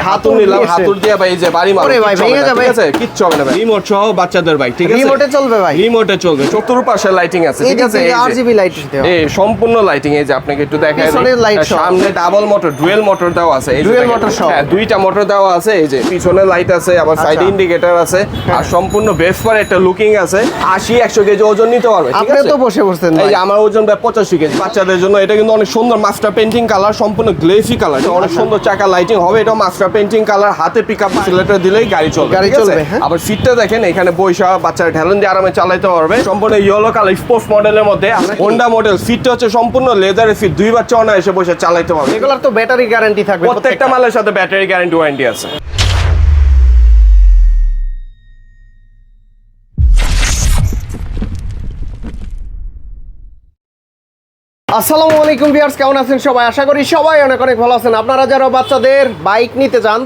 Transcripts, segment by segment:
হাতুড় নিলাম, হাতুড় দিয়ে ভাই এই যে বাড়ি মারো। ভাই ভেঙে যাবে, ঠিক আছে, কিচ্ছু হবে না ভাই। রিমোট সহ বাচ্চাদের বাইক, ঠিক আছে, রিমোটে চলবে ভাই, রিমোটে চলবে। চতুর্পাশে লাইটিং আছে, ঠিক আছে, আরজিবি লাইট দেওয়া, এই সম্পূর্ণ লাইটিং। এই যে আপনাকে একটু দেখাই দিই, সামনে ডাবল মোটর, ডুয়েল মোটর দেওয়া আছে, এই ডুয়েল মোটর সহ, হ্যাঁ দুইটা মোটর দেওয়া আছে। এই যে পিছনে লাইট আছে, আবার সাইড ইন্ডিকেটর আছে, আর সম্পূর্ণ বেস পর একটা লুকিং আছে। 80-100 কেজি ওজন নিতে পারবে, ঠিক আছে। আপনি তো বসে বসছেন, এই যে আমার ওজন প্রায় 85 কেজি। বাচ্চাদের জন্য এটা কিন্তু অনেক সুন্দর মাস্টার পেইন্টিং কালার, সম্পূর্ণ গ্লেসি কালার, অনেক সুন্দর চাকা লাইটিং হবে। এটা মাস্টার পেইন্টিং কালার, হাতে পিকআপ সিলেক্টর দিলেই গাড়ি চলবে, গাড়ি ঠিক আছে। চলবে, হ্যাঁ। আবার সিটটা দেখেন, এখানে বৈশা বাচ্চারা ঢেলেন দিয়ে আরামে চালাতে পারবে। সম্পূর্ণ ইয়েলো কালার স্পোর্টস মডেলের মধ্যে হোন্ডা মডেল। সিটটা হচ্ছে সম্পূর্ণ লেদারের সিট, 2 বাচ্চা অনায়াসে বসে চালাতে পারবে। এগুলোর তো ব্যাটারি গ্যারান্টি থাকবে, প্রত্যেকটা মালের সাথে ব্যাটারি গ্যারান্টি ওয়ারেন্টি আছে। আসসালামু আলাইকুম ভিউয়ার্স, কেমন আছেন সবাই? আশা করি সবাই অনেক অনেক ভালো আছেন। আপনারা যারা বাচ্চাদের বাইক নিতে চান,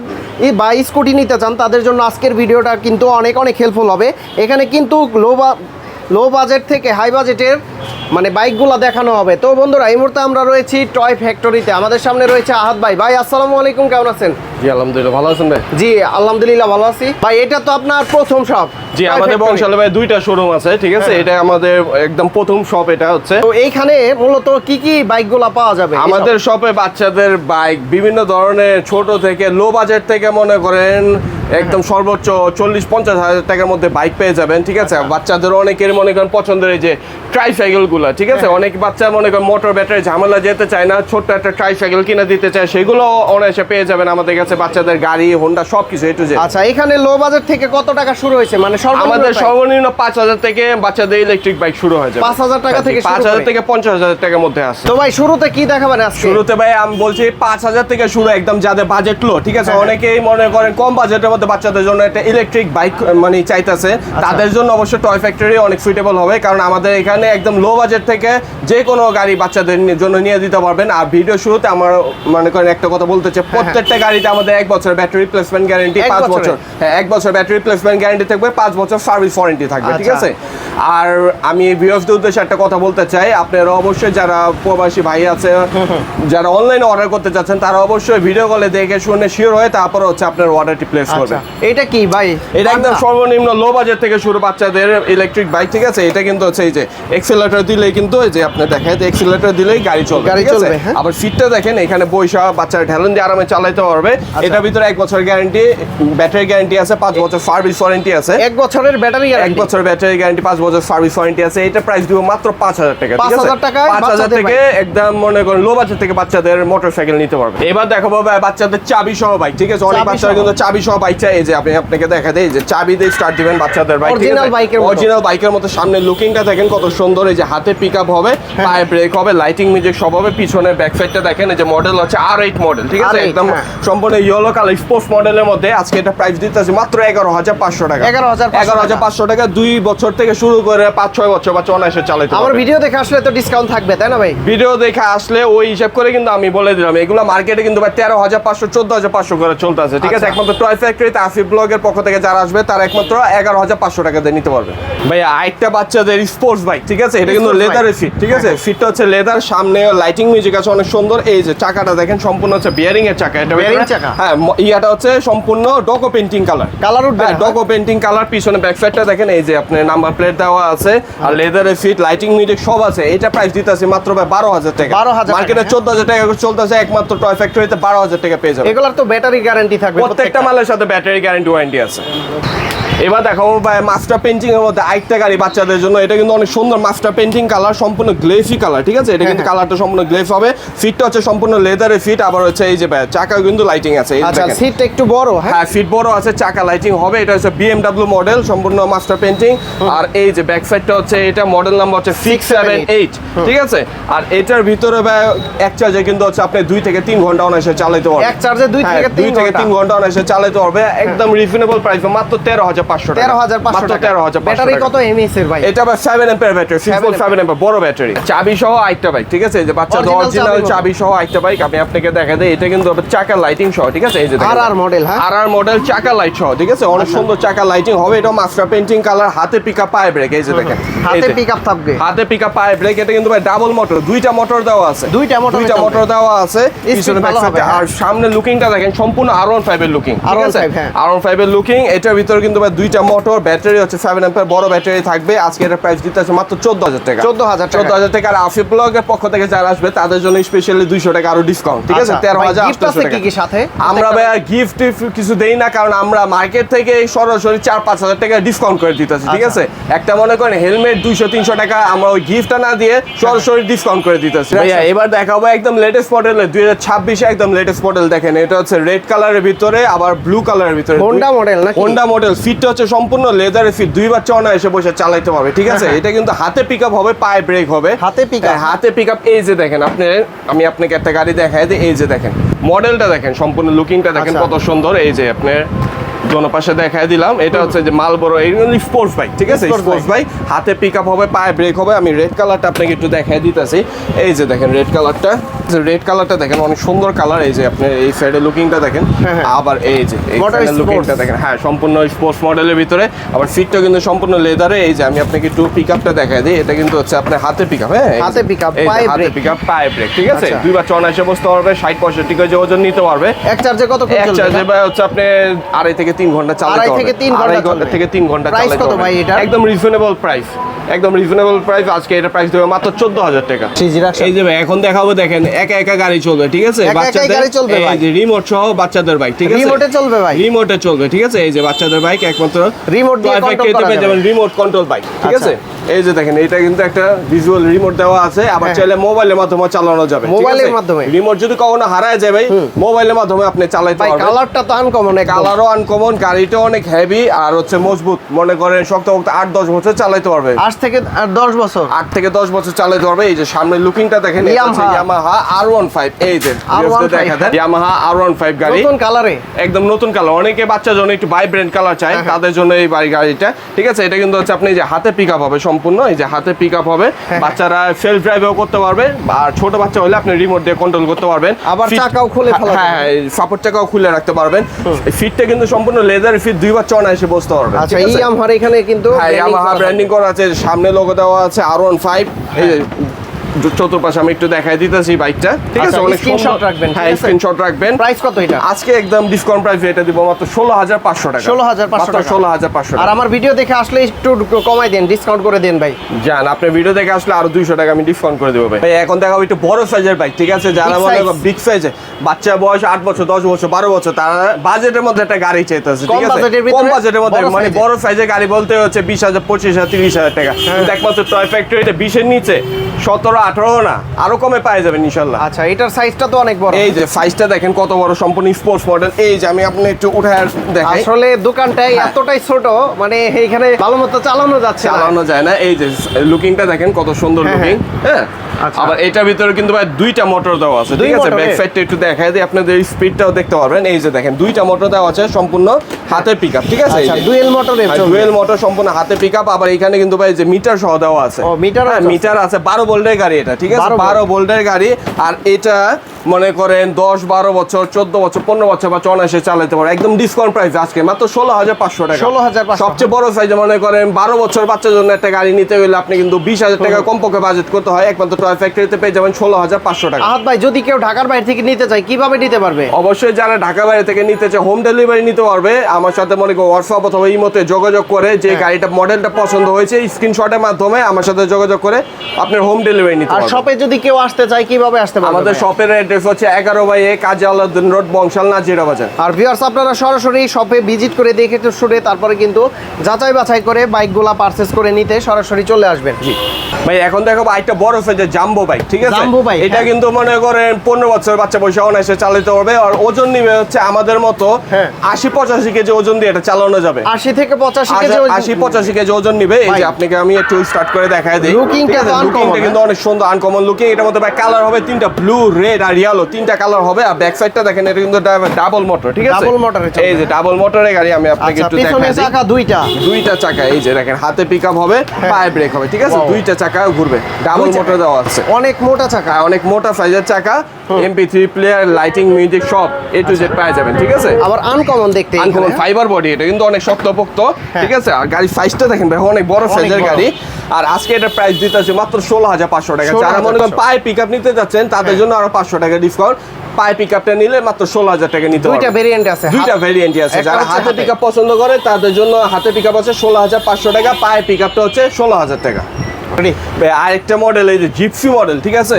এই বাইক স্কুটি নিতে চান, তাদের জন্য আজকের ভিডিওটা কিন্তু অনেক অনেক হেল্পফুল হবে। এখানে কিন্তু লো বাজেট থেকে হাই বাজেটের মানে বাইকগুলো দেখানো হবে। তো বন্ধুরা, এই মুহূর্তে আমরা রয়েছি টয় ফ্যাক্টরিতে। আমাদের সামনে রয়েছে আহাদ ভাই। ভাই আসসালামু আলাইকুম, কেমন আছেন? জি আলহামদুলিল্লাহ, ভালো আছেন ভাই? জি আলহামদুলিল্লাহ ভালো আছি ভাই। এটা তো আপনার প্রথম শপ? জি, আমাদের বংশালে ভাই 2টা শোরুম আছে, ঠিক আছে। এটা আমাদের একদম প্রথম শপ এটা হচ্ছে। তো এইখানে মূলত কি কি বাইকগুলো পাওয়া যাবে? আমাদের শপে বাচ্চাদের বাইক বিভিন্ন ধরনের, ছোট থেকে লো বাজেট থেকে মনে করেন একদম সর্বোচ্চ 40-50 হাজার টাকার মধ্যে বাইক পেয়ে যাবেন, ঠিক আছে। বাচ্চাদের অনেকের মনে করেন পছন্দের এই যে ট্রাইসাইকেল গুলা, ঠিক আছে। অনেক বাচ্চা মনে করেন মোটর ব্যাটারি ঝামেলা যেতে চায় না, ছোট্ট একটা ট্রাইসাইকেল কিনে দিতে চায়, সেগুলো অনায়াসে পেয়ে যাবেন আমাদের কাছে। বাচ্চাদের গাড়ি, হোন্ডা সবকিছু এ টু জেড। আচ্ছা, এখানে লো বাজেট থেকে কত টাকা শুরু হয়েছে? মানে আমাদের সর্বনিম্ন 5,000 থেকে বাচ্চাদের ইলেকট্রিক বাইক শুরু হয়ে যাবে। 5,000 টাকা থেকে 5,000 থেকে 50,000 টাকার মধ্যে আছে। তো ভাই শুরুতে কি দেখাবেন আজকে? শুরুতে ভাই আমি বলছি 5,000 থেকে শুরু, একদম যাদের বাজেট লো, ঠিক আছে। অনেকেই মনে করেন কম বাজেটের মধ্যে বাচ্চাদের জন্য একটা ইলেকট্রিক বাইক মানে চাইতেছে, তাদের জন্য অবশ্যই টয় ফ্যাক্টরি অনেক সুইটেবল হবে। কারণ আমাদের এখানে একদম লো বাজেট থেকে যে কোনো গাড়ি বাচ্চাদের জন্য নিয়ে দিতে পারবেন। আর ভিডিও শুরুতে আমার মনে করেন একটা কথা বলতে চাই, প্রত্যেকটা গাড়িতে আমাদের 1 বছর ব্যাটারি রিপ্লেসমেন্ট গ্যারান্টি, 5 বছর, হ্যাঁ 1 বছর ব্যাটারি রিপ্লেসমেন্ট গ্যারান্টি থাকবে, 5 বছর সার্ভিস ওয়ারেন্টি থাকবে, ঠিক আছে। আর আমি ভিউয়ার্সদের উদ্দেশ্যে একটা কথা বলতে চাই, আপনারা অবশ্যই যারা প্রবাসী ভাই আছে, যারা অনলাইনে অর্ডার করতে চাচ্ছেন, তারা অবশ্যই ভিডিও কলে দেখে শুনে শিওর হয়ে তারপর হচ্ছে আপনার অর্ডারটি প্লেস করবেন। এটা কি ভাই? এটা একদম সর্বনিম্ন লো বাজেট থেকে শুরু বাচ্চাদের ইলেকট্রিক বাইক, ঠিক আছে। এটা কিন্তু হচ্ছে এই যে এক্সেলারেটর দিলেই কিন্তু এই যে আপনি দেখেন এক্সেলারেটর দিলেই গাড়ি চলবে, ঠিক আছে। আবার সিটটা দেখেন, এখানে বৈশা বাচ্চারা ঢেলেন দিয়ে আরামে চালাতে পারবে। এটার ভিতরে 1 বছর গ্যারান্টি, ব্যাটারি গ্যারান্টি আছে, 5 বছর সার্ভিস ওয়ারেন্টি আছে। 1 বছরের ব্যাটারি গ্যারান্টি, 1 বছর ব্যাটারি গ্যারান্টি, 5 বছর সার্ভিস ওয়ারেন্টি আছে। এটা প্রাইস দিব মাত্র 5,000 টাকা, ঠিক আছে। 5,000 টাকায় 5,000 থেকে একদম মনে করেন লো বাজেট থেকে বাচ্চাদের মোটরসাইকেল নিতে পারবে। এবার দেখাবো বাচ্চাদের চাবি সহ বাইক, ঠিক আছে। অনেক বাচ্চারা কিন্তু চাবি সহ বাইক চাই। এই যে আপনাকে দেখা দেয় যে চাবি দিয়ে স্টার্ট দিবেন বাচ্চাদের বাইক, অরিজিনাল বাইকের মতো। সামনে লুকিংটা দেখেন কত সুন্দর, এই যে হাতে পিকআপ হবে, পায়ে ব্রেক হবে, লাইটিং মিউজিক সব হবে। পিছনে ব্যাক সাইডটা দেখেন, এই যে মডেল হচ্ছে R8 মডেল, ঠিক আছে। একদম সম্পূর্ণ ইয়েলো কালার স্পোর্টস মডেলের মধ্যে। আজকে এটা প্রাইস দিতেছে মাত্র 11,500 টাকা। 11,500 টাকা, 2 বছর থেকে শুরু করে 5-6 বছর বাচ্চা অনায়াসে চালাতে পারবে। আমার ভিডিও দেখে আসলে তো ডিসকাউন্ট থাকবে, তাই না ভাই? ভিডিও দেখে আসলে ওই হিসাব করে কিন্তু আমি বলে দিলাম, এগুলো মার্কেটে কিন্তু ভাই 13,500 14,500 করে চলতে আছে, ঠিক আছে। একমাত্র টয় ফ্যাক্টরিতে আসিফ ব্লগের পক্ষ থেকে যারা আসবে তারা একমাত্র 11,500 টাকা দিয়ে নিতে পারবে। ভাই আরেকটা বাচ্চাদের স্পোর্টস বাইক, ঠিক আছে। এটা কিন্তু লেদারের ফিট, ঠিক আছে। ফিটটা হচ্ছে লেদার, সামনে লাইটিং মিউজিক আছে অনেক সুন্দর। এই যে চাকাটা দেখেন সম্পূর্ণ হচ্ছে বিয়ারিং এর চাকা, এটা বিয়ারিং চাকা, হ্যাঁ। ইয়াটা হচ্ছে সম্পূর্ণ ডকো পেইন্টিং কালার উঠবে, ডকো পেইন্টিং কালার। পিছনে ব্যাক সাইডটা দেখেন, এই যে আপনার নাম্বার প্লেট দেওয়া আছে, আর লেদারের ফিট, লাইটিং মিউজিক সব আছে। এটা প্রাইস দিতেছে মাত্র ভাই 12,000 টাকা। মার্কেটে 14,000 টাকা চলতেছে, একমাত্র টয় ফ্যাক্টরিতে 12,000 টাকা পেয়ে যাবে। এগুলোর তো ব্যাটারি গ্যারান্টি থাকবে, প্রত্যেকটা মালের সাথে ব্যাটারি গ্যারান্টি ওয়ারেন্টি আছে। এবার দেখাবো ভাই মাস্টার পেইন্টিং এর মধ্যে আরেকটা গাড়ি বাচ্চাদের জন্য। এটা কিন্তু অনেক সুন্দর মাস্টার পেইন্টিং কালার, সম্পূর্ণ গ্লেসি কালার, ঠিক আছে। এটা কিন্তু কালারটা সম্পূর্ণ গ্লেস হবে। ফিটটা হচ্ছে সম্পূর্ণ লেদারের ফিট, আবার হচ্ছে এই যে চাকা কিন্তু লাইটিং আছে। আচ্ছা, সিটটা একটু বড়, হ্যাঁ ফিট বড় আছে, চাকা লাইটিং হবে। এটা হচ্ছে BMW মডেল, সম্পূর্ণ মাস্টার পেইন্টিং। আর এই যে ব্যাক সাইডটা হচ্ছে, এটা মডেল নাম্বার হচ্ছে 678, ঠিক আছে। আর এটার ভিতরে ভাই এক চার্জে কিন্তু হচ্ছে আপনি 2 থেকে 3 ঘন্টা অনায়াসে চালাতে পারবেন। এক চার্জে 2 থেকে 3 ঘন্টা অনায়াসে চালাতে পারবে, একদম রিজনেবল প্রাইস, মাত্র 13,500 টাকা। 13,500 টাকা। ব্যাটারি কত এমএএইচ এর ভাই? এটা আবার 7 অ্যাম্পিয়ার ব্যাটারি, 6.7 অ্যাম্পিয়ার বড় ব্যাটারি, চাবি সহ আরেকটা বাইক, ঠিক আছে? এই যে বাচ্চাদের অরিজিনাল চাবি সহ আরেকটা বাইক আমি আপনাকে দেখাই দেই। এটা কিন্তু আবার চাকা লাইটিং সহ, ঠিক আছে? এই যে দেখেন আর মডেল, হ্যাঁ আর মডেল, চাকা লাইট সহ, ঠিক আছে? অনেক সুন্দর চাকা লাইটিং হবে। এটা মাস্টার পেইন্টিং কালার, হাতে পিকআপ পায়ে ব্রেক, এই যে দেখেন হাতে পিকআপ থাকবে, হাতে পিকআপ পায়ে ব্রেক। এটা কিন্তু ভাই ডাবল মোটর, দুইটা মোটর দেওয়া আছে, দুইটা মোটর দেওয়া আছে পিছনে ব্যাক সাইডে। আর সামনে লুকিংটা দেখেন সম্পূর্ণ R15 এর লুকিং, ঠিক আছে? R15 এর লুকিং। এটার ভিতরে কিন্তু ভাই দুইটা মোটর, ব্যাটারি হচ্ছে 7 অ্যাম্পিয়ার বড় ব্যাটারি থাকবে। আজকে এর প্রাইস দিতে আছে মাত্র 14000 টাকা। 14000 টাকা। আর আফিফ ব্লগের পক্ষ থেকে যারা আসবে তাদের জন্য স্পেশালি 200 টাকা আরো ডিসকাউন্ট, ঠিক আছে? 13800 টাকা। কি সাথে আমরা ভাই গিফট কিছু দেই না, কারণ আমরা মার্কেট থেকে সরাসরি 4-5 হাজার টাকা ডিসকাউন্ট করে দিতেছি, ঠিক আছে? একটা মনে করেন হেলমেট 200-300 টাকা, আমরা ওই গিফটটা না দিয়ে সরাসরি ডিসকাউন্ট করে দিতেছি। ভাইয়া এবার দেখাবো একদম লেটেস্ট মডেল, 2026 একদম লেটেস্ট মডেল। দেখেন এটা হচ্ছে রেড কালারের ভিতরে, আবার ব্লু কালারের ভিতরে, হোন্ডা মডেল নাকি? Honda model. ফিটটা হচ্ছে সম্পূর্ণ লেদারের ফিট, 2 বাচ্চা এসে বসে চালাতে পারবে, ঠিক আছে? এটা কিন্তু হাতে পিকআপ হবে, পায়ে ব্রেক হবে। হাতে পিকআপ। এই যে দেখেন আমি আপনাকে একটা গাড়ি দেখাই দিই। এই যে দেখেন মডেলটা দেখেন, সম্পূর্ণ লুকিংটা দেখেন কত সুন্দর। এই যে আপনার দোনো পাশে দেখাই দিলাম। এটা হচ্ছে যে মালবড় স্পোর্টস বাইক, ঠিক আছে? স্পোর্টস বাইক, হাতে পিকআপ হবে, পায়ে ব্রেক হবে। আমি রেড কালারটা আপনাকে একটু দেখাই দিতেছি। এই যে দেখেন রেড কালারটা দেখেন অনেক সুন্দর কালার। এই যে আপনি এই সাইডে লুকিংটা দেখেন, আবার এই যে লুকিংটা দেখেন, হ্যাঁ সম্পূর্ণ স্পোর্টস মডেলের ভিতরে। আবার সিটটা কিন্তু সম্পূর্ণ লেদারে। এই যে আমি আপনাকে একটু পিকআপটা দেখাই দিই। এটা কিন্তু হচ্ছে আপনার হাতে পিকআপ, হ্যাঁ হাতে পিকআপ পায়ে ব্রেক, ঠিক আছে? 2 বাচ্চা এসে বসতে পারবে, 60-65 কেজি ওজন নিতে পারবে। এক চার্জে কত চলবে? এক চার্জে ভাই হচ্ছে আপনি 2.5 থেকে 3 ঘন্টা চালাতে পারবেন। 2.5 থেকে 3 ঘন্টা প্রাইস কত ভাই এটা? একদম রিজনেবল প্রাইস, একদম রিজনেবল প্রাইস। আজকে এটা প্রাইস দেবে মাত্র 14000 টাকা। এই যে ভাই এখন দেখাবো, দেখেন একা একা গাড়ি চলবে, ঠিক আছে? বাচ্চাদের এই যে রিমোট সহ বাচ্চাদের বাইক, ঠিক আছে? রিমোটে চলবে ভাই, রিমোটে চলবে, ঠিক আছে? এই যে বাচ্চাদের বাইক একমাত্র রিমোট দিয়ে কন্ট্রোল করা যাবে, যেমন রিমোট কন্ট্রোল বাইক, ঠিক আছে? এই যে দেখেন এটা কিন্তু একটা ভিজুয়াল রিমোট দেওয়া আছে। আবার চাইলে মোবাইলের মাধ্যমে চালানো যাবে, মোবাইলের মাধ্যমে। রিমোট যদি কখনো হারায় যায় ভাই, মোবাইলের মাধ্যমে আপনি চালাতে পারবেন। কালারটা তো আনকমন, কালারও আনকমন, গাড়িটা অনেক হেভি আর হচ্ছে মজবুত। মনে করেন শক্তপোক্ত 8-10 বছর চালাতে পারবে। 8 থেকে 10 বছর 8 থেকে 10 বছর চালাতে পারবে। এই যে সামনে লুকিংটা দেখেন, এটা হচ্ছে ইয়ামাহা R15। এই যে দেখা দেন ইয়ামাহা R15 গাড়ি, নতুন কালারে, একদম নতুন কালার। অনেকে বাচ্চার জন্য একটু ভাইব্রেন্ট কালার চায়, তাদের জন্য এই গাড়িটা, ঠিক আছে? এটা কিন্তু হচ্ছে আপনি যে হাতে পিকআপ হবে সম্পূর্ণ, এই যে হাতে পিকআপ হবে। বাচ্চারা সেলফ ড্রাইভও করতে পারবে, আর ছোট বাচ্চা হলে আপনি রিমোট দিয়ে কন্ট্রোল করতে পারবেন। আবার চাকাও খুলে ফেলা, হ্যাঁ সাপোর্ট চাকাও খুলে রাখতে পারবেন। ফিটটা কিন্তু সম্পূর্ণ লেদার ফিট, 2 বাচ্চা এসে বসতে পারবে। আচ্ছা, ইয়ামাহার এখানে কিন্তু ইয়ামাহা ব্র্যান্ডিং করা আছে, সামনে লোগো দেওয়া আছে R15। এই যে চতুর্পাশে আমি একটু দেখাই দিতেছি বাইকটা, ঠিক আছে? অনেক স্ক্রিনশট রাখবেন, হ্যাঁ স্ক্রিনশট রাখবেন। প্রাইস কত এটা? আজকে একদম ডিসকাউন্ট প্রাইস এটা দিব মাত্র 16500 টাকা। 16500 টাকা, 16500 টাকা। আর আমার ভিডিও দেখে আসলে একটু কমাই দেন, ডিসকাউন্ট করে দেন ভাই। জান আপনি ভিডিও দেখে আসলে আরো 200 টাকা আমি ডিসকাউন্ট করে দেব ভাই। এখন দেখাবো একটু বড় সাইজের বাইক, ঠিক আছে? যারা মনে করেন বিগ সাইজে, বাচ্চা বয়স 8 বছর 10 বছর 12 বছর, তারা বাজেটের মধ্যে একটা গাড়ি চাইতেছে, ঠিক আছে? কম বাজেটের মধ্যে, মানে বড় সাইজের গাড়ি বলতে হচ্ছে 20000 25000 30000 টাকা। কিন্তু একমাত্র টয় ফ্যাক্টরিতে 20 এর নিচে 17 18 না, আরো কমে পাওয়া যাবে ইনশাআল্লাহ। আচ্ছা, এটার সাইজটা তো অনেক বড়। এই যে সাইজটা দেখেন কত বড়, সম্পূর্ণ স্পোর্টস মডেল। এই যে আমি আপনি একটু উঠায় দেখাই। আসলে দোকানটাই এতটাই ছোট, মানে এইখানে ভালোমতো চালানো যায় না। এই যে লুকিংটা দেখেন কত সুন্দর লুকিং, হ্যাঁ। আবার এটার ভিতরে কিন্তু ভাই 2টা মোটর দেওয়া আছে, ঠিক আছে? ব্যাক সাইডটা একটু দেখাই দিই, আপনাদের স্পিডটাও দেখতে পারবেন। এই যে দেখেন 2টা মোটর দেওয়া আছে, সম্পূর্ণ হাতে পিকআপ, ঠিক আছে? আচ্ছা, ডুয়েল মোটরে চলবে, ডুয়েল মোটর সম্পূর্ণ হাতে পিকআপ। আবার এখানে কিন্তু ভাই যে মিটার সহ দেওয়া আছে। ও মিটার আছে, 12 ভোল্টের গাড়ি এটা, ঠিক আছে? 12 ভোল্টের গাড়ি। আর এটা মনে করেন 10-12 বছর 14 বছর 15 বছর বা 64 চালাতে পারে। একদম ডিসকাউন্ট প্রাইস আজকে মাত্র 16500 টাকা। 16500। সবচেয়ে বড় সাইজে মনে করেন 12 বছর বাচ্চার জন্য একটা গাড়ি নিতে গেলে আপনি কিন্তু 20000 টাকা কমপক্ষে বাজেট করতে হয়। একমাত্র টয় ফ্যাক্টরিতে পেয়ে যাবেন 16500 টাকা। আহাদ ভাই, যদি কেউ ঢাকার বাইরে থেকে নিতে চায় কিভাবে নিতে পারবে? অবশ্যই যারা ঢাকা বাইরে থেকে নিতে চায় হোম ডেলিভারি নিতে পারবে। আমার সাথে মনে করেন হোয়াটসঅ্যাপ অথবা ইমোতে যোগাযোগ করে, যে গাড়িটা মডেলটা পছন্দ হয়েছে স্ক্রিনশটের মাধ্যমে আমার সাথে যোগাযোগ করে আপনার হোম ডেলিভারি নিতে পারবেন। আর শপে যদি কেউ আসতে চায় কিভাবে আসতে পারবে? আমাদের শপের অ্যাড্রেস হচ্ছে 11/A কাজী আলাউদ্দিন রোড, বংশাল, নাজিরা বাজার। আর ভিউয়ার্স, আপনারা সরাসরি শপে ভিজিট করে দেখে শুনে তারপরে কিন্তু যাচাই বাছাই করে বাইকগুলা পারচেজ করে নিতে সরাসরি চলে আসবেন। জি ভাই, এখন দেখো একটা বড় সাইজের জাম্বো বাইক, ঠিক আছে? জাম্বো বাইক, এটা কিন্তু মনে করেন 15 বছর বাচ্চা বয়সে অনায়াসে চালাতে পারবে। আর ওজন নিবে হচ্ছে আমাদের মতো 80-85 কেজি ওজন দিয়ে এটা চালানো যাবে। 80 থেকে 85 কেজি, 80-85 কেজি ওজন নিবে। এই যে আপনাকে আমি একটু স্টার্ট করে দেখাই দিই। লুকিংটা কিন্তু অনেক সুন্দর আনকমন লুকিং। এটার মধ্যে ভাই কালার হবে 3টা, ব্লু, রেড আর রিয়ালো 3টা কালার হবে। আর ব্যাক সাইডটা দেখেন এটা কিন্তু ডাবল মোটর, ঠিক আছে? ডাবল মোটরের এই যে ডাবল মোটরের গাড়ি আমি আপনাকে একটু পিছনে দেখাই দিই। চাকা দুইটা চাকা, এই যে দেখেন হাতে পিকআপ হবে, পায়ে ব্রেক হবে, ঠিক আছে? দুইটা চাকা ঘুরবে, ডাবল মোটর দেওয়া আছে। অনেক মোটা চাকা, অনেক মোটা সাইজের চাকা, MP3 প্লেয়ার, লাইটিং, মিউজিক সব A to Z পেয়ে যাবেন, ঠিক আছে? আবার আনকমন দেখতে, আনকমন ফাইবার বডি, এটা কিন্তু অনেক শক্তপোক্ত, ঠিক আছে? আর গাড়ির সাইজটা দেখেন ভাই, অনেক বড় সাইজের গাড়ি। আর আজকে এটা প্রাইস দিতেছে মাত্র 16,500 টাকা। যারা মনে করেন পায়ে পিকআপ নিতে যাচ্ছেন তাদের জন্য আরো 500 টাকা ডিসকাউন্ট। পায়ে পিকআপটা নিলে মাত্র 16,000 টাকা নিতে হবে। দুইটা ভেরিয়েন্ট আছে, দুইটা ভেরিয়েন্টই আছে। যারা হাতে পিকআপ পছন্দ করে তাদের জন্য হাতে পিকআপ আছে 16,500 টাকা, পায়ে পিকআপটা হচ্ছে 16,000 টাকা। আরেকটা মডেল এই যে জিপসি মডেল, ঠিক আছে?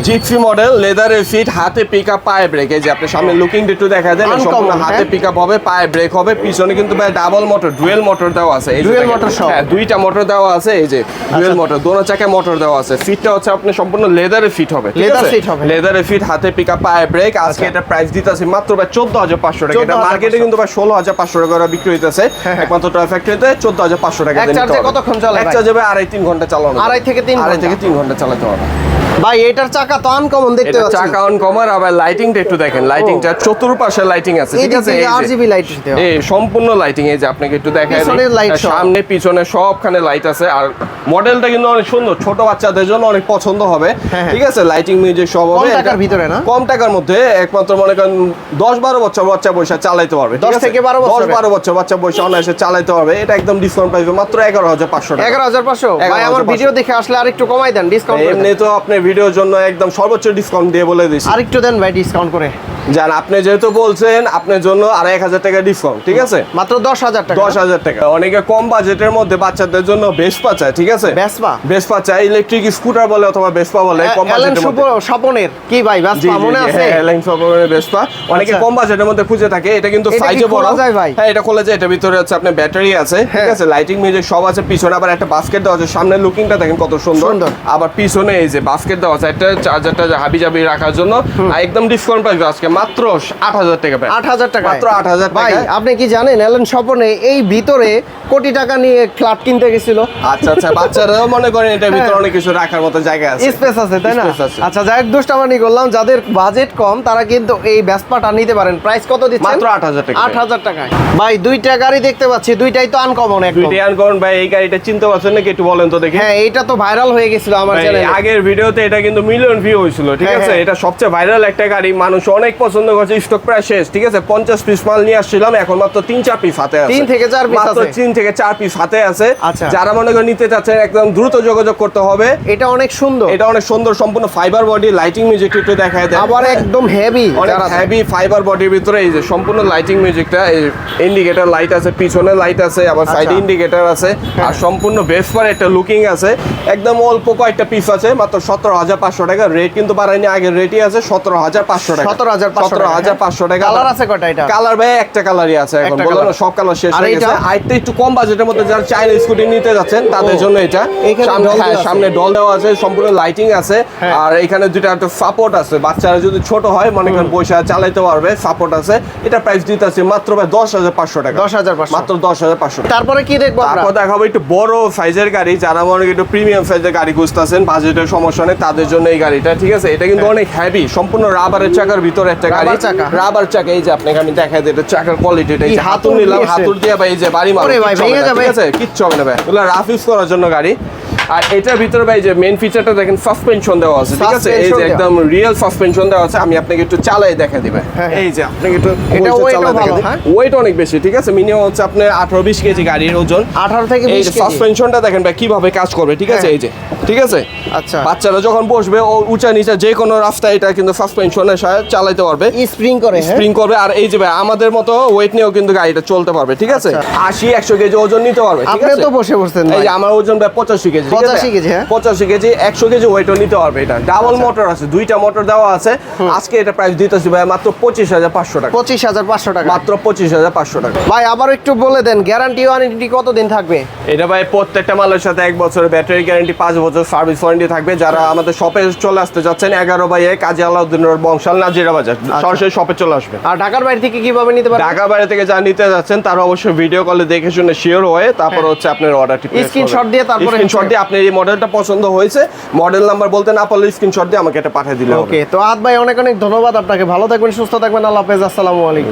জিপসি মডেল, লেদারের ফিট, হাতে পিকআপ, পায়ে ব্রেক। এই যে আপনি সামনে লুকিং একটু দেখা দেন, সম্পূর্ণ হাতে পিকআপ হবে, পায়ে ব্রেক হবে। পিছনে কিন্তু ভাই ডাবল মোটর, ডুয়েল মোটর দেওয়া আছে। এই ডুয়েল মোটর সহ, হ্যাঁ দুইটা মোটর দেওয়া আছে। এই যে ডুয়েল মোটর, দোনো চাকায় মোটর দেওয়া আছে। ফিটটা হচ্ছে আপনি সম্পূর্ণ লেদারের ফিট হবে, ঠিক আছে? লেদারের ফিট, হাতে পিকআপ, পায়ে ব্রেক। আজকে এটা প্রাইস দিতেছে মাত্র ভাই 14,500 টাকা। এটা মার্কেটে কিন্তু ভাই 16,500 টাকা করে বিক্রি হইতেছে, একমাত্র টয় ফ্যাক্টরিতে 14,500 টাকা দিয়ে নিতে হবে। কতক্ষণ চলে? এক চার্জে ভাই 2.5-3 ঘন্টা চালানো, 2.5 থেকে 3 ঘন্টা চালাতে হবে। ভাই এটার চাকা তো আনকমন দেখতে পাচ্ছি, চাকা আনকমন। আবার লাইটিংটা একটু দেখেন, লাইটিংটা চতুর্পাশে লাইটিং আছে, ঠিক আছে? এই RGB লাইট, এই সম্পূর্ণ লাইটিং। এই যে আপনাকে একটু দেখাই, সামনে পিছনে সবখানে লাইট আছে। আর মডেলটা কিন্তু অনেক সুন্দর, ছোট বাচ্চাদের জন্য অনেক পছন্দ হবে, ঠিক আছে? লাইটিং, মিউজিক সব হবে। কম টাকার ভিতরে না, কম টাকার মধ্যে, একমাত্র মনে করেন 10-12 বছর বাচ্চা বয়সে চালাইতে পারবে, 10 থেকে 12 বছর, 10-12 বছর বাচ্চা বয়সে অনায়াসে চালাইতে পারবে। এটা একদম ডিসকাউন্ট পাইবে মাত্র 11,500 টাকা। 11,500। ভাই আমার ভিডিও দেখে আসলে আরেকটু কমাই দেন, ডিসকাউন্ট। এমনি তো আপনি ভিডিওর জন্য একদম সর্বোচ্চ ডিসকাউন্ট দিয়ে বলে দিছি, আরেকটু দেন ভাই ডিসকাউন্ট করে। জান আপনি যেহেতু বলছেন, আপনার জন্য আর 1,000 টাকা ডিসকাউন্ট, ঠিক আছে? মাত্র 10,000 টাকা। 10,000 টাকা। অনেকে কম বাজেটের মধ্যে বাচ্চাদের জন্য ভেসপা চায়, ঠিক আছে? ভেসপা চায়, ইলেকট্রিক স্কুটার বলে অথবা ভেসপা বলে, কম বাজেটের মধ্যে। স্বপনের কি ভাই ভেসপা মনে আছে? হ্যাঁ, এলএন স্বপনের ভেসপা অনেকে কম বাজেটের মধ্যে খুঁজে থাকে। এটা কিন্তু সাইজে বড়, হ্যাঁ এটা খোলা যায়। এটার ভিতরে হচ্ছে আপনার ব্যাটারি আছে, ঠিক আছে? লাইটিং, মিউজিক সব আছে। পিছনে আবার একটা বাস্কেট দেওয়া আছে। সামনে লুকিংটা দেখেন কত সুন্দর। আবার পিছনে এই যে বাস্কেট দেওয়া আছে, একটা চার্জারটা হাবিজাবি রাখার জন্য। একদম ডিসকাউন্ট প্রাইস আজকে মাত্র 8,000 টাকা। 8,000 টাকা, মাত্র 8,000 টাকা। ভাই আপনি কি জানেন এলএন স্বপনে এই ভিতরে কোটি টাকা নিয়ে ফ্ল্যাট কিনতে গেছিল? আচ্ছা আচ্ছা, বাচ্চারাও মনে করেন এটার ভিতরে অনেক কিছু রাখার মতো জায়গা আছে, স্পেস আছে, তাই না? আচ্ছা যাই হোক, দুষ্টামানি করলাম। যাদের বাজেট কম তারা কিন্তু এই ভেসপাটা নিতে পারেন। প্রাইস কত দিচ্ছেন? মাত্র 8,000 টাকা। 8,000 টাকায়। ভাই দুইটা গাড়ি দেখতে পাচ্ছি, দুইটাই তো আনকমন। দুইটাই আনকমন। ভাই এই গাড়িটা চিনতে পারছেন নাকি একটু বলেন তো দেখি? হ্যাঁ এটা তো ভাইরাল হয়ে গেছিল আমার চ্যানেলে। আগের ভিডিওতে এটা কিন্তু মিলিয়ন ভিউ হয়েছিল, ঠিক আছে? এটা সবচেয়ে ভাইরাল একটা গাড়ি, মানুষ অনেক পছন্দ করছে। স্টক প্রায় শেষ, ঠিক আছে? 50 পিস মাল নিয়ে আসছিলাম, এখন মাত্র 3-4 পিস হাতে আছে। 3 থেকে 4 পিস আছে, 3 থেকে 4 পিস হাতে আছে। আচ্ছা, যারা মনে করে নিতে চাচ্ছেন একদম দ্রুত যোগাযোগ করতে হবে। এটা অনেক সুন্দর, এটা অনেক সুন্দর, সম্পূর্ণ ফাইবার বডি, লাইটিং, মিউজিক একটু দেখায় দেন। আবার একদম হেভি, অনেক হেভি ফাইবার বডির ভিতরে এই যে সম্পূর্ণ লাইটিং, মিউজিকটা, ইন্ডিকেটর লাইট আছে, পিছনে লাইট আছে, আবার সাইডে ইন্ডিকেটর আছে। আর সম্পূর্ণ বেসপার একটা লুকিং আছে। একদম অল্প কয়েকটা পিস আছে, মাত্র 17,500 টাকা। রেট কিন্তু বাড়ায়নি, আগের রেটই আছে 17,500 টাকা। 17,500 টাকা। কালার আছে কয়টা? এটা কালার ভাই একটা কালারই আছে, এখন বললাম না সব কালার শেষ হয়ে গেছে। আইতে একটু কম বাজেটের মধ্যে যারা চাইনা স্কুটি নিতে যাচ্ছেন তাদের জন্য এটা। সামনে ডল দেওয়া আছে, সম্পূর্ণ লাইটিং আছে। আর এখানে দুইটা একটা সাপোর্ট আছে, বাচ্চারা যদি ছোট হয় মনে করেন বসে চালাতে পারবে, সাপোর্ট আছে। এটা প্রাইস দিতেছে মাত্র ভাই 10,500 টাকা। 10,500, মাত্র 10,500। তারপরে কি দেখবো? তারপর দেখাবো একটু বড় সাইজের গাড়ি। যারা মনে করেন একটু প্রিমিয়াম সাইজের গাড়ি খুঁজতেছেন, বাজেটের সমস্যা নেই তাদের জন্য এই গাড়িটা, ঠিক আছে? এটা কিন্তু অনেক হেভি, সম্পূর্ণ রাবারের চাকার ভিতরে একটা গাড়ি। রাবার চাকা, এই যে আপনাকে আমি দেখাই দিই এটা চাকার কোয়ালিটিটা। এই যে হাতুড় নিলাম, হাতুড় দিয়ে ভাই এই যে বাড়ি মারো, ঠিক আছে? কিচ্ছু হবে না ভাই, এগুলো রাফ ইউজ করার জন্য গাড়ি। আর এটার ভিতরে ভাই যে মেইন ফিচারটা দেখেন, সাসপেনশন দেওয়া আছে, ঠিক আছে? এই যে একদম রিয়েল সাসপেনশন দেওয়া আছে। আমি আপনাকে একটু চালাই দেখা দিবে। এই যে আপনাকে একটু এটা চালাই দেখা দিই। ওয়েট অনেক বেশি, ঠিক আছে? মিনিমাম হচ্ছে আপনার 18-20 কেজি গাড়ির ওজন। 18 থেকে 20 কেজি। সাসপেনশনটা দেখেন ভাই কিভাবে কাজ করবে, ঠিক আছে? এই যে, ঠিক আছে? আচ্ছা, বাচ্চারা যখন বসবে ও উঁচা নিচা যে কোনো রাস্তায় এটা কিন্তু সাসপেনশনের সাহায্যে চালাতে পারবে। স্প্রিং করে, স্প্রিং করবে। আর এই যে ভাই আমাদের মতো ওয়েট নিয়েও কিন্তু গাড়িটা চলতে পারবে, ঠিক আছে? 80-100 কেজি ওজন নিতে পারবে, ঠিক আছে? আপনি তো বসে বসছেন। এই যে আমার ওজন ভাই 85 কেজি, 85 কেজি, হ্যাঁ 85 কেজি, 100 কেজি ওয়েটও নিতে পারবে। এটা ডাবল মোটর আছে, দুইটা মোটর দেওয়া আছে। আজকে এটা প্রাইস দিতেছি ভাই মাত্র 25,500 টাকা। 25,500 টাকা, মাত্র 25,500 টাকা। ভাই আবার একটু বলে দেন, গ্যারান্টি ওয়ারেন্টি কতদিন থাকবে? এটা ভাই প্রত্যেকটা মালের সাথে 1 বছরের ব্যাটারি গ্যারান্টি, 5 বছর সার্ভিস ওয়ারেন্টি থাকবে। যারা আমাদের শপে চলে আসতে যাচ্ছেন, 11/1 কাজী আলাউদ্দিন রোড, বংশাল, নাজিরা বাজার, সরাসরি শপে চলে আসবে। আর ঢাকার বাইরে থেকে কিভাবে নিতে পারবেন? ঢাকার বাইরে থেকে যারা নিতে যাচ্ছেন তারা অবশ্যই ভিডিও কলে দেখে শুনে শিওর হয়ে তারপর হচ্ছে আপনার অর্ডারটি স্ক্রিনশট দিয়ে, তারপরে স্ক্রিনশট দিয়ে আপনার এই মডেলটা পছন্দ হয়েছে, মডেল নাম্বার বলতে না পারলে স্ক্রিনশট দিয়ে আমাকে এটা পাঠিয়ে দিলে হবে। ওকে, তো আহাদ ভাই অনেক অনেক ধন্যবাদ আপনাকে, ভালো থাকবেন, সুস্থ থাকবেন, আল্লাহ হাফেজ, আসসালামু আলাইকুম।